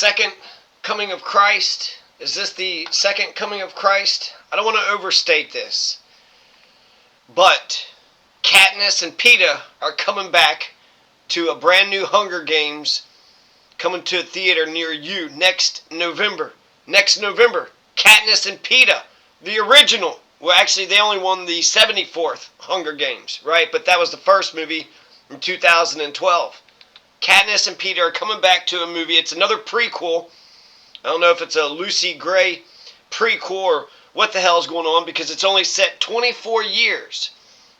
second coming of Christ? Is this the second coming of Christ? I don't want to overstate this. But Katniss and Peeta are coming back to a brand new Hunger Games coming to a theater near you next November. Next November. Katniss and Peeta, the original. Well, actually, they only won the 74th Hunger Games, right? But that was the first movie in 2012. Katniss and Peeta are coming back to a movie. It's another prequel. I don't know if it's a Lucy Gray prequel or what the hell is going on, because it's only set 24 years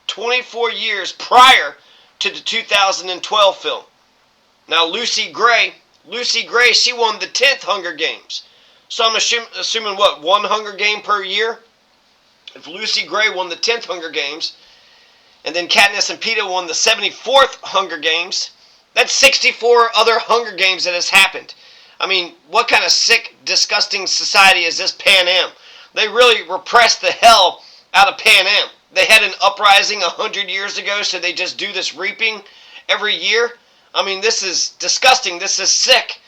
prior to the 2012 film. Now, Lucy Gray, she won the 10th Hunger Games. So I'm assuming what, one Hunger Game per year? If Lucy Gray won the 10th Hunger Games, and then Katniss and Peeta won the 74th Hunger Games, that's 64 other Hunger Games that has happened. I mean, what kind of sick, disgusting society is this Pan Am? They really repressed the hell out of Pan Am. They had an uprising 100 years ago, so they just do this reaping every year. I mean, this is disgusting. This is sick.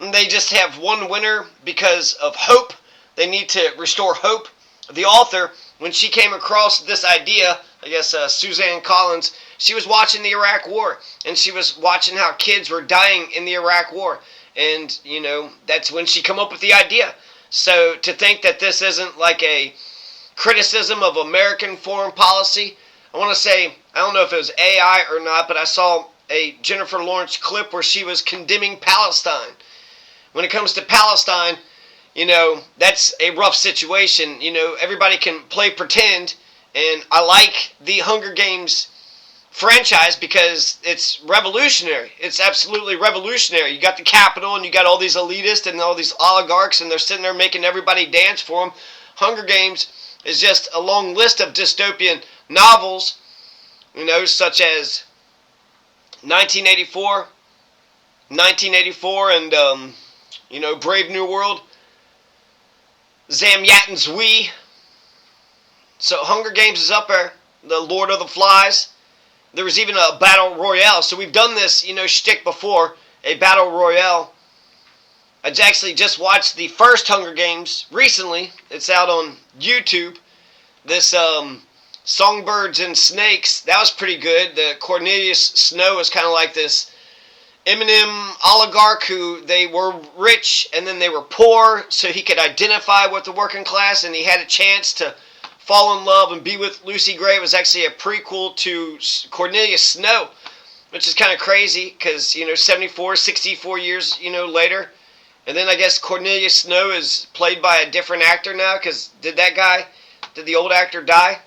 And they just have one winner because of hope. They need to restore hope. The author, when she came across this idea, I guess Suzanne Collins, she was watching the Iraq War, and she was watching how kids were dying in the Iraq War. And, you know, that's when she came up with the idea. So to think that this isn't like a criticism of American foreign policy, I want to say, I don't know if it was AI or not, but I saw a Jennifer Lawrence clip where she was condemning Palestine. When it comes to Palestine, you know, that's a rough situation. You know, everybody can play pretend, and I like the Hunger Games franchise because it's revolutionary. It's absolutely revolutionary. You got the Capitol, and you got all these elitists and all these oligarchs, and they're sitting there making everybody dance for them. Hunger Games is just a long list of dystopian novels, you know, such as 1984, and, you know, Brave New World, Zamyatin's We. So Hunger Games is up there. The Lord of the Flies. There was even a battle royale. So we've done this, you know, shtick before, a battle royale. I actually just watched the first Hunger Games recently. It's out on YouTube. This Songbirds and Snakes, that was pretty good. The Cornelius Snow is kind of like this Eminem oligarch who they were rich and then they were poor, so he could identify with the working class, and he had a chance to fall in love and be with Lucy Gray. It was actually a prequel to Cornelius Snow, which is kind of crazy because, you know, 64 years, you know, later. And then I guess Cornelius Snow is played by a different actor now, because did the old actor die?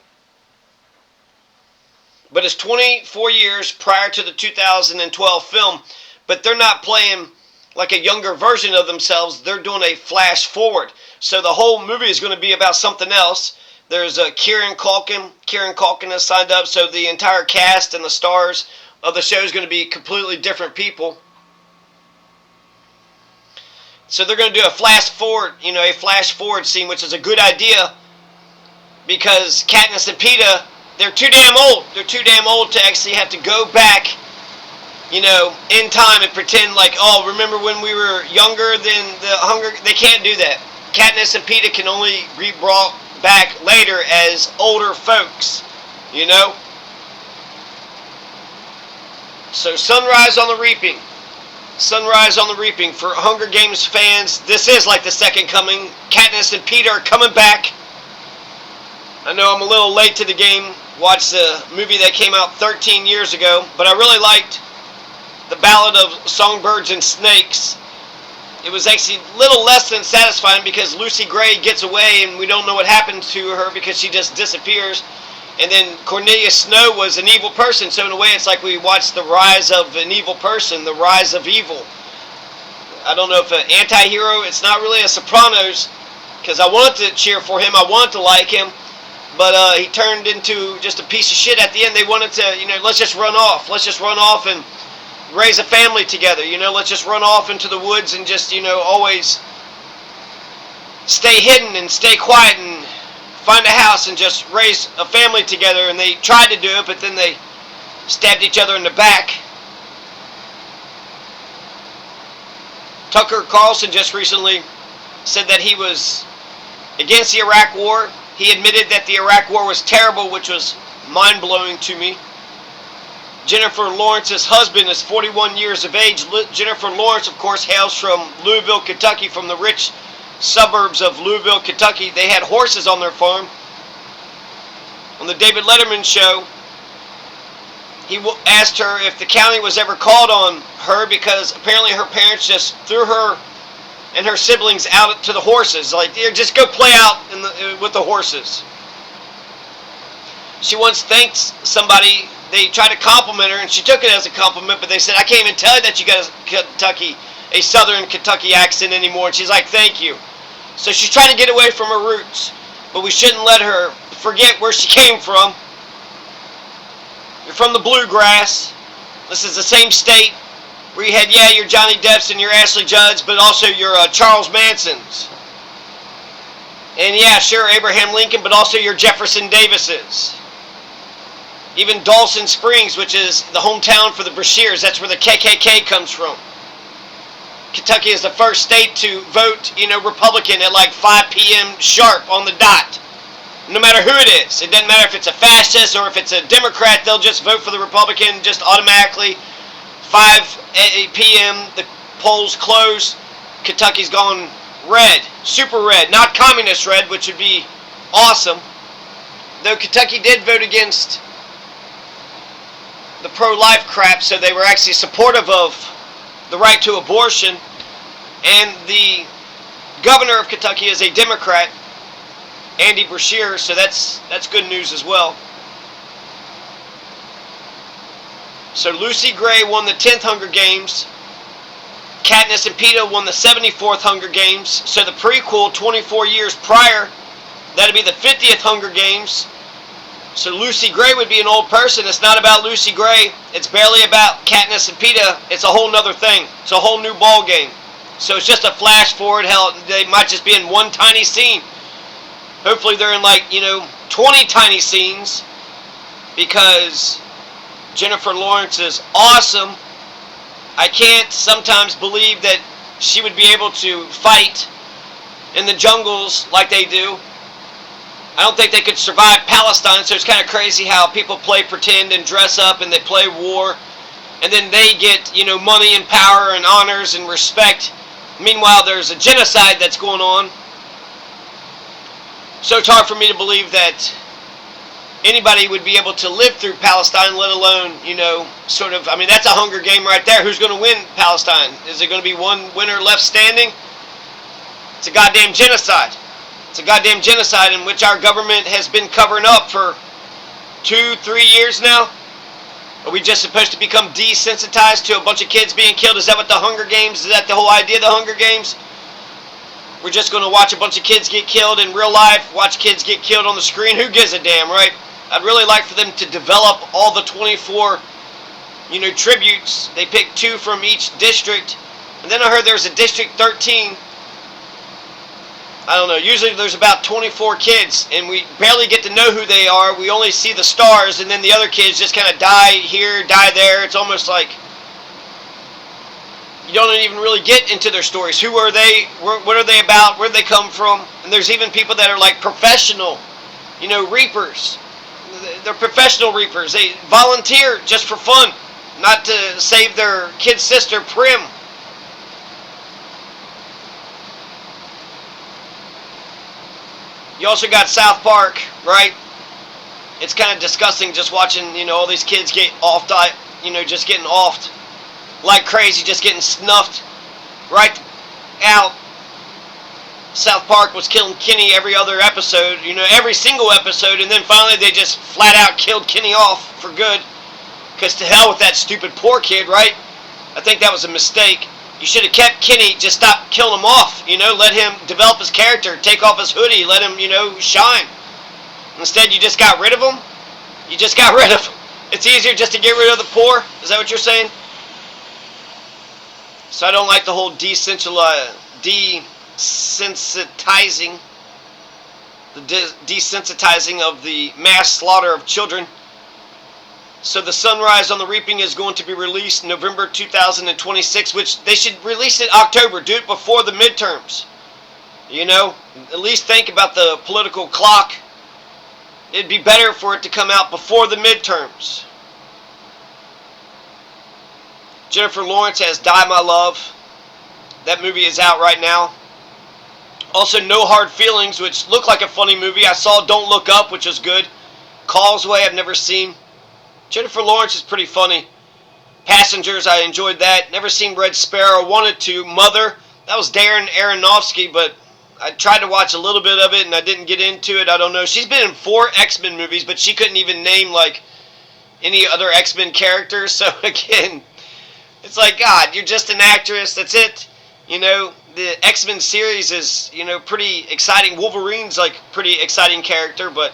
But it's 24 years prior to the 2012 film, but they're not playing like a younger version of themselves. They're doing a flash forward. So the whole movie is going to be about something else. There's Kieran Culkin. Kieran Culkin has signed up, so the entire cast and the stars of the show is going to be completely different people. So they're going to do a flash forward scene, which is a good idea because Katniss and Peeta, they're too damn old. They're too damn old to actually have to go back, you know, in time and pretend like, oh, remember when we were younger than the Hunger? They can't do that. Katniss and Peeta can only be brought back later as older folks, you know? So Sunrise on the Reaping. Sunrise on the Reaping. For Hunger Games fans, this is like the second coming. Katniss and Peeta are coming back. I know I'm a little late to the game. Watched the movie that came out 13 years ago, but I really liked The Ballad of Songbirds and Snakes. It was actually a little less than satisfying because Lucy Gray gets away and we don't know what happened to her because she just disappears. And then Cornelius Snow was an evil person, so in a way it's like we watched the rise of an evil person, the rise of evil. I don't know if an anti-hero, it's not really a Sopranos, because I wanted to cheer for him, I wanted to like him, but he turned into just a piece of shit at the end. They wanted to, you know, let's just run off. Let's just run off and raise a family together, you know. Let's just run off into the woods and just, you know, always stay hidden and stay quiet and find a house and just raise a family together. And they tried to do it, but then they stabbed each other in the back. Tucker Carlson just recently said that he was against the Iraq War. He admitted that the Iraq War was terrible, which was mind-blowing to me. Jennifer Lawrence's husband is 41 years of age. Jennifer Lawrence, of course, hails from Louisville, Kentucky, from the rich suburbs of Louisville, Kentucky. They had horses on their farm. On the David Letterman show, he asked her if the county was ever called on her because apparently her parents just threw her and her siblings out to the horses. Like, just go play out with the horses. She once thanked somebody. They tried to compliment her, and she took it as a compliment, but they said, I can't even tell you that you got a southern Kentucky accent anymore. And she's like, thank you. So she's trying to get away from her roots, but we shouldn't let her forget where she came from. You're from the bluegrass. This is the same state where you had, your Johnny Depps and your Ashley Judds, but also your Charles Mansons. And sure, Abraham Lincoln, but also your Jefferson Davises. Even Dawson Springs, which is the hometown for the Brashears, that's where the KKK comes from. Kentucky is the first state to vote, Republican at like 5 p.m. sharp on the dot. No matter who it is. It doesn't matter if it's a fascist or if it's a Democrat, they'll just vote for the Republican just automatically. 5 p.m. the polls close. Kentucky's gone red. Super red. Not communist red, which would be awesome. Though Kentucky did vote against the pro-life crap, so they were actually supportive of the right to abortion. And the governor of Kentucky is a Democrat, Andy Beshear, so that's good news as well. So Lucy Gray won the 10th Hunger Games. Katniss and Peeta won the 74th Hunger Games. So the prequel, 24 years prior, that'd be the 50th Hunger Games. So Lucy Gray would be an old person. It's not about Lucy Gray. It's barely about Katniss and Peeta. It's a whole nother thing. It's a whole new ball game. So it's just a flash forward. Hell, they might just be in one tiny scene. Hopefully they're in 20 tiny scenes, because Jennifer Lawrence is awesome. I can't sometimes believe that she would be able to fight in the jungles like they do. I don't think they could survive Palestine, so it's kind of crazy how people play pretend and dress up and they play war, and then they get, money and power and honors and respect. Meanwhile, there's a genocide that's going on. So it's hard for me to believe that anybody would be able to live through Palestine, let alone, that's a Hunger Game right there. Who's going to win Palestine? Is there going to be one winner left standing? It's a goddamn genocide. It's a goddamn genocide in which our government has been covering up for 2-3 years now. Are we just supposed to become desensitized to a bunch of kids being killed? Is that what the Hunger Games, is that the whole idea of the Hunger Games? We're just going to watch a bunch of kids get killed in real life, watch kids get killed on the screen. Who gives a damn, right? I'd really like for them to develop all the 24, tributes. They pick 2 from each district. And then I heard there's a District 13. I don't know. Usually there's about 24 kids, and we barely get to know who they are. We only see the stars, and then the other kids just kind of die here, die there. It's almost like you don't even really get into their stories. Who are they? What are they about? Where did they come from? And there's even people that are like professional, reapers. They're professional reapers. They volunteer just for fun, not to save their kid sister, Prim. You also got South Park, right? It's kind of disgusting just watching, all these kids get offed, just getting offed like crazy, just getting snuffed right out. South Park was killing Kenny every other episode, every single episode, and then finally they just flat out killed Kenny off for good. Because to hell with that stupid poor kid, right? I think that was a mistake. You should have kept Kenny, just stop killing him off, let him develop his character, take off his hoodie, let him, shine. Instead, you just got rid of him? You just got rid of him. It's easier just to get rid of the poor? Is that what you're saying? So I don't like the whole desensitizing, the desensitizing of the mass slaughter of children. So the Sunrise on the Reaping is going to be released November 2026, which they should release it October. Do it before the midterms. You know, at least think about the political clock. It'd be better for it to come out before the midterms. Jennifer Lawrence has Die My Love. That movie is out right now. Also, No Hard Feelings, which looked like a funny movie. I saw Don't Look Up, which was good. Causeway, I've never seen. Jennifer Lawrence is pretty funny. Passengers, I enjoyed that. Never seen Red Sparrow. Wanted to. Mother, that was Darren Aronofsky, but I tried to watch a little bit of it and I didn't get into it. I don't know. She's been in 4 X-Men movies, but she couldn't even name like any other X-Men characters. So again, it's like, God, you're just an actress. That's it. You know, the X-Men series is, you know, pretty exciting. Wolverine's like pretty exciting character, but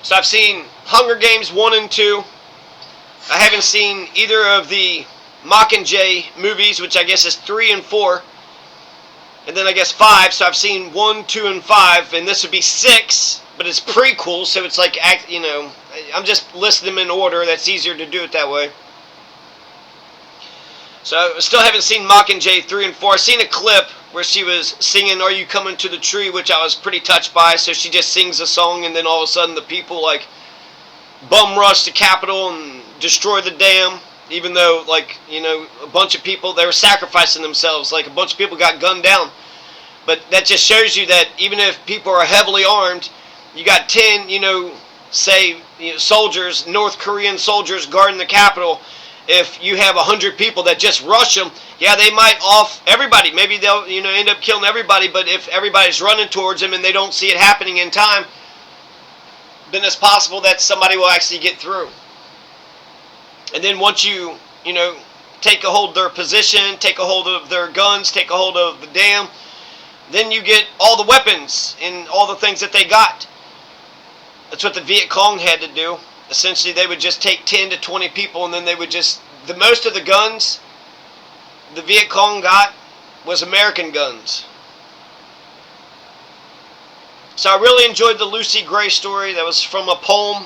so I've seen Hunger Games 1 and 2. I haven't seen either of the Mockingjay movies, which I guess is 3 and 4. And then I guess 5, so I've seen 1, 2, and 5, and this would be 6, but it's prequel, so it's like, you know, I'm just listing them in order. That's easier to do it that way. So I still haven't seen Mockingjay 3 and 4. I've seen a clip where she was singing Are You Coming to the Tree, which I was pretty touched by. So she just sings a song, and then all of a sudden the people like bum rush the Capitol and destroy the dam, even though, like, you know, a bunch of people, they were sacrificing themselves. Like, a bunch of people got gunned down. But that just shows you that even if people are heavily armed, you got 10, you know, say, you know, soldiers, North Korean soldiers guarding the Capitol. If you have 100 people that just rush them, yeah, they might off everybody. Maybe they'll, you know, end up killing everybody. But if everybody's running towards them and they don't see it happening in time, then it's possible that somebody will actually get through. And then once you know, take a hold of their position, take a hold of their guns, take a hold of the dam, then you get all the weapons and all the things that they got. That's what the Viet Cong had to do. Essentially, they would just take 10 to 20 people, and then they would just, the most of the guns the Viet Cong got was American guns. So I really enjoyed the Lucy Gray story. That was from a poem.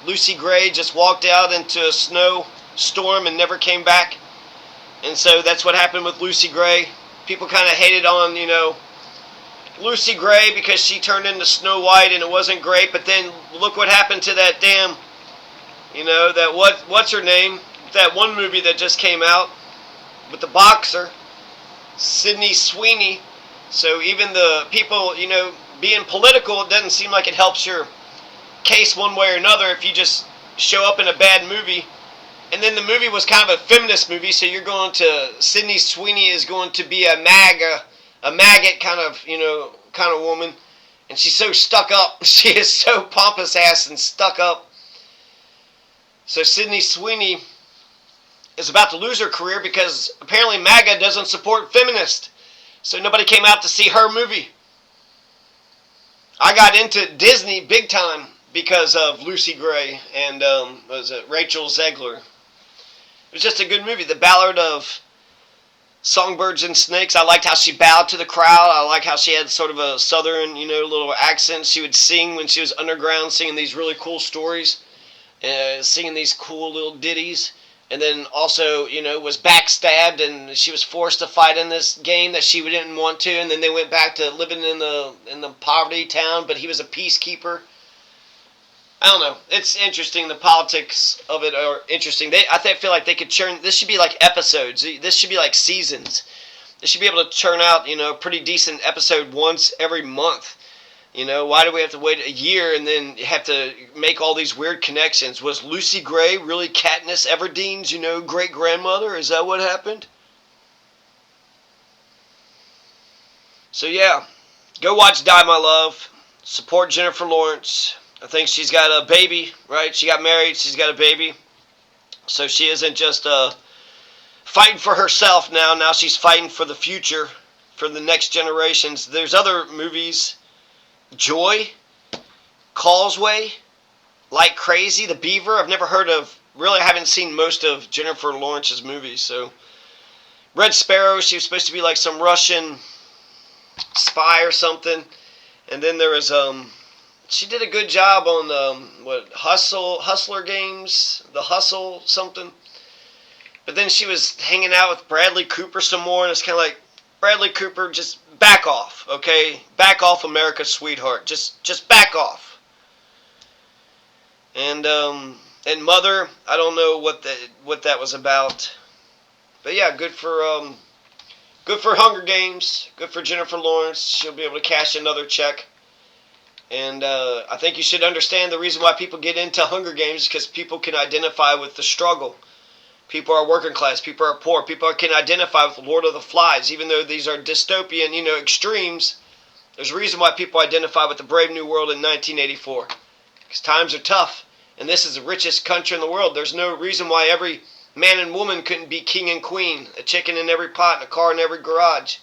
Lucy Gray just walked out into a snowstorm and never came back. And so that's what happened with Lucy Gray. People kind of hated on, you know, Lucy Gray because she turned into Snow White and it wasn't great. But then look what happened to that damn, you know, that what's her name? That one movie that just came out with the boxer, Sydney Sweeney. So even the people, you know, being political, it doesn't seem like it helps your case one way or another if you just show up in a bad movie. And then the movie was kind of a feminist movie, so you're going to, Sydney Sweeney is going to be a maggot kind of, you know, kind of woman. And she's so stuck up. She is so pompous ass and stuck up. So Sydney Sweeney is about to lose her career because apparently MAGA doesn't support feminists. So nobody came out to see her movie. I got into Disney big time because of Lucy Gray and was it Rachel Zegler. It was just a good movie. The Ballad of Songbirds and Snakes. I liked how she bowed to the crowd. I like how she had sort of a southern, you know, little accent. She would sing when she was underground, singing these really cool stories, singing these cool little ditties. And then also, you know, was backstabbed and she was forced to fight in this game that she didn't want to. And then they went back to living in the poverty town, but he was a peacekeeper. I don't know. It's interesting. The politics of it are interesting. I feel like they could churn. This should be like episodes. This should be like seasons. They should be able to churn out, you know, a pretty decent episode once every month. You know, why do we have to wait a year and then have to make all these weird connections? Was Lucy Gray really Katniss Everdeen's, you know, great-grandmother? Is that what happened? So, yeah. Go watch Die My Love. Support Jennifer Lawrence. I think she's got a baby, right? She got married. She's got a baby. So she isn't just fighting for herself now. Now she's fighting for the future, for the next generations. There's other movies. Joy, Causeway, Like Crazy, The Beaver. I've never heard of, really haven't seen most of Jennifer Lawrence's movies. So, Red Sparrow, she was supposed to be like some Russian spy or something. And then there was she did a good job on Hustler Games, the Hustle something. But then she was hanging out with Bradley Cooper some more, and it's kind of like, Bradley Cooper, just back off, okay? Back off, America's sweetheart. Just back off. And Mother, I don't know what that was about, but yeah, good for Hunger Games. Good for Jennifer Lawrence. She'll be able to cash another check. And I think you should understand the reason why people get into Hunger Games is because people can identify with the struggle. People are working class. People are poor. People can identify with Lord of the Flies. Even though these are dystopian, extremes, there's a reason why people identify with the Brave New World in 1984. Because times are tough. And this is the richest country in the world. There's no reason why every man and woman couldn't be king and queen. A chicken in every pot and a car in every garage.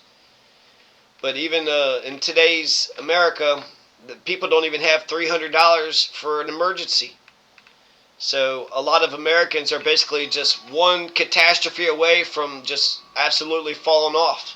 But even in today's America, the people don't even have $300 for an emergency. So a lot of Americans are basically just one catastrophe away from just absolutely falling off,